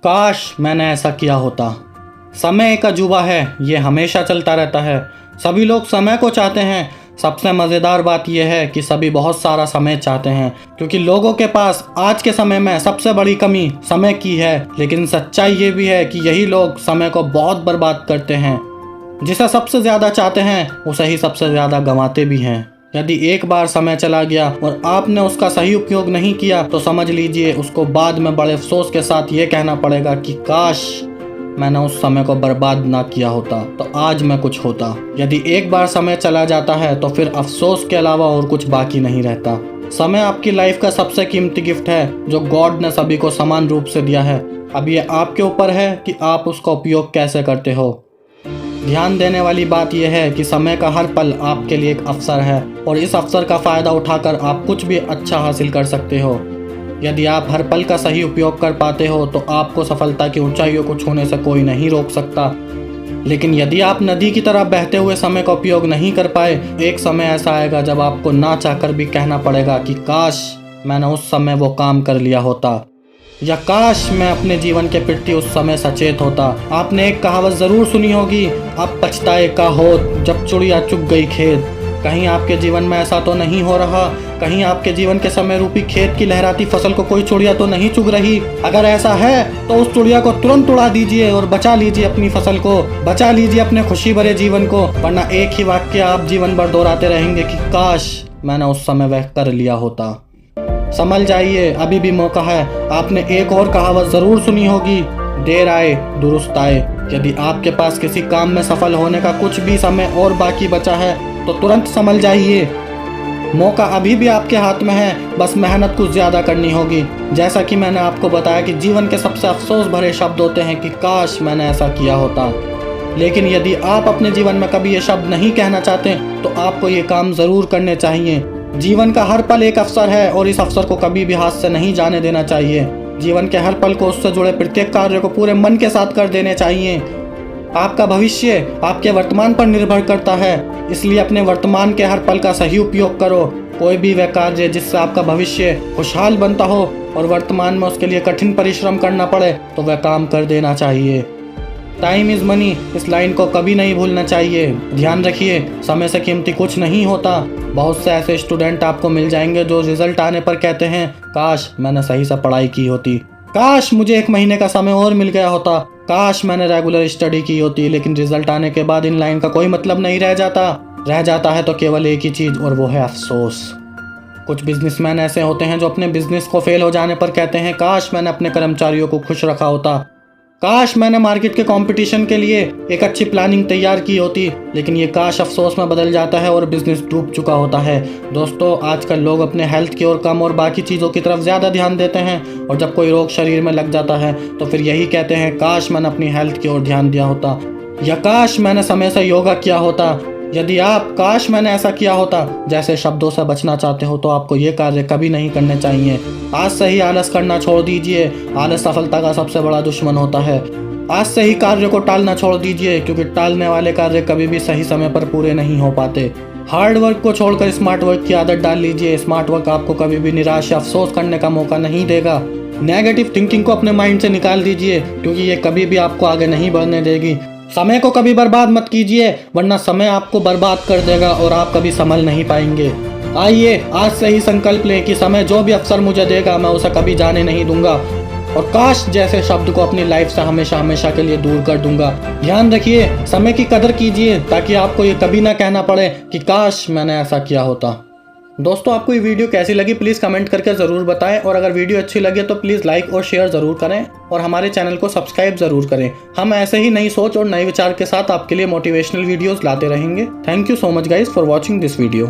काश मैंने ऐसा किया होता। समय एक अजूबा है, ये हमेशा चलता रहता है। सभी लोग समय को चाहते हैं। सबसे मज़ेदार बात यह है कि सभी बहुत सारा समय चाहते हैं, क्योंकि लोगों के पास आज के समय में सबसे बड़ी कमी समय की है। लेकिन सच्चाई ये भी है कि यही लोग समय को बहुत बर्बाद करते हैं। जिसे सबसे ज़्यादा चाहते हैं उसे ही सबसे ज़्यादा गंवाते भी हैं। यदि एक बार समय चला गया और आपने उसका सही उपयोग नहीं किया तो समझ लीजिए उसको बाद में बड़े अफसोस के साथ ये कहना पड़ेगा कि काश मैंने उस समय को बर्बाद ना किया होता तो आज मैं कुछ होता। यदि एक बार समय चला जाता है तो फिर अफसोस के अलावा और कुछ बाकी नहीं रहता। समय आपकी लाइफ का सबसे कीमती गिफ्ट है जो गॉड ने सभी को समान रूप से दिया है। अब ये आपके ऊपर है कि आप उसका उपयोग कैसे करते हो। ध्यान देने वाली बात यह है कि समय का हर पल आपके लिए एक अवसर है और इस अवसर का फ़ायदा उठाकर आप कुछ भी अच्छा हासिल कर सकते हो। यदि आप हर पल का सही उपयोग कर पाते हो तो आपको सफलता की ऊंचाइयों को छूने से कोई नहीं रोक सकता। लेकिन यदि आप नदी की तरह बहते हुए समय का उपयोग नहीं कर पाए, एक समय ऐसा आएगा जब आपको ना चाहकर भी कहना पड़ेगा कि काश मैंने उस समय वो काम कर लिया होता, या काश मैं अपने जीवन के प्रति उस समय सचेत होता। आपने एक कहावत ज़रूर सुनी होगी, अब पछताए का होत जब चिड़िया चुग गई खेत। कहीं आपके जीवन में ऐसा तो नहीं हो रहा? कहीं आपके जीवन के समय रूपी खेत की लहराती फसल को कोई चिड़िया तो नहीं चुग रही? अगर ऐसा है तो उस चिड़िया को तुरंत उड़ा दीजिए और बचा लीजिए अपनी फसल को, बचा लीजिए अपने खुशी भरे जीवन को, वरना एक ही वाक्य आप जीवन भर दोहराते रहेंगे कि काश मैंने उस समय वह कर लिया होता। संभल जाइए, अभी भी मौका है। आपने एक और कहावत ज़रूर सुनी होगी, देर आए दुरुस्त आए। यदि आपके पास किसी काम में सफल होने का कुछ भी समय और बाकी बचा है तो तुरंत संभल जाइए। मौका अभी भी आपके हाथ में है, बस मेहनत कुछ ज़्यादा करनी होगी। जैसा कि मैंने आपको बताया कि जीवन के सबसे अफसोस भरे शब्द होते हैं कि काश मैंने ऐसा किया होता। लेकिन यदि आप अपने जीवन में कभी ये शब्द नहीं कहना चाहते तो आपको ये काम ज़रूर करने चाहिए। जीवन का हर पल एक अवसर है और इस अवसर को कभी भी हाथ से नहीं जाने देना चाहिए। जीवन के हर पल को उससे जुड़े प्रत्येक कार्य को पूरे मन के साथ कर देने चाहिए। आपका भविष्य आपके वर्तमान पर निर्भर करता है, इसलिए अपने वर्तमान के हर पल का सही उपयोग करो। कोई भी वह कार्य जिससे आपका भविष्य खुशहाल बनता हो और वर्तमान में उसके लिए कठिन परिश्रम करना पड़े तो वह काम कर देना चाहिए। टाइम इज़ मनी, इस लाइन को कभी नहीं भूलना चाहिए। ध्यान रखिए, समय से कीमती कुछ नहीं होता। बहुत से ऐसे स्टूडेंट आपको मिल जाएंगे जो रिजल्ट आने पर कहते हैं काश मैंने सही से पढ़ाई की होती, काश मुझे 1 महीने का समय और मिल गया होता, काश मैंने रेगुलर स्टडी की होती। लेकिन रिजल्ट आने के बाद इन लाइन का कोई मतलब नहीं रह जाता है तो केवल एक ही चीज़, और वो है अफसोस। कुछ बिजनेसमैन ऐसे होते हैं जो अपने बिजनेस को फेल हो जाने पर कहते हैं काश मैंने अपने कर्मचारियों को खुश रखा होता, काश मैंने मार्केट के कंपटीशन के लिए एक अच्छी प्लानिंग तैयार की होती। लेकिन ये काश अफसोस में बदल जाता है और बिजनेस डूब चुका होता है। दोस्तों, आजकल लोग अपने हेल्थ की ओर कम और बाकी चीज़ों की तरफ ज़्यादा ध्यान देते हैं, और जब कोई रोग शरीर में लग जाता है तो फिर यही कहते हैं काश मैंने अपनी हेल्थ की ओर ध्यान दिया होता, या काश मैंने समय से योगा किया होता। यदि आप काश मैंने ऐसा किया होता जैसे शब्दों से बचना चाहते हो तो आपको ये कार्य कभी नहीं करने चाहिए। आज से ही आलस करना छोड़ दीजिए। आलस सफलता का सबसे बड़ा दुश्मन होता है। आज से ही कार्य को टालना छोड़ दीजिए, क्योंकि टालने वाले कार्य कभी भी सही समय पर पूरे नहीं हो पाते। हार्ड वर्क को छोड़कर स्मार्ट वर्क की आदत डाल लीजिए। स्मार्ट वर्क आपको कभी भी निराश या अफसोस करने का मौका नहीं देगा। नेगेटिव थिंकिंग को अपने माइंड से निकाल दीजिए, क्योंकि ये कभी भी आपको आगे नहीं बढ़ने देगी। समय को कभी बर्बाद मत कीजिए, वरना समय आपको बर्बाद कर देगा और आप कभी संभल नहीं पाएंगे। आइए आज से ही संकल्प लें कि समय जो भी अवसर मुझे देगा मैं उसे कभी जाने नहीं दूंगा, और काश जैसे शब्द को अपनी लाइफ से हमेशा हमेशा के लिए दूर कर दूंगा। ध्यान रखिए, समय की कदर कीजिए ताकि आपको ये कभी ना कहना पड़े कि काश मैंने ऐसा किया होता। दोस्तों, आपको ये वीडियो कैसी लगी प्लीज़ कमेंट करके ज़रूर बताएं, और अगर वीडियो अच्छी लगे तो प्लीज़ लाइक और शेयर ज़रूर करें, और हमारे चैनल को सब्सक्राइब ज़रूर करें। हम ऐसे ही नई सोच और नए विचार के साथ आपके लिए मोटिवेशनल वीडियोस लाते रहेंगे। Thank you so much guys for watching this video.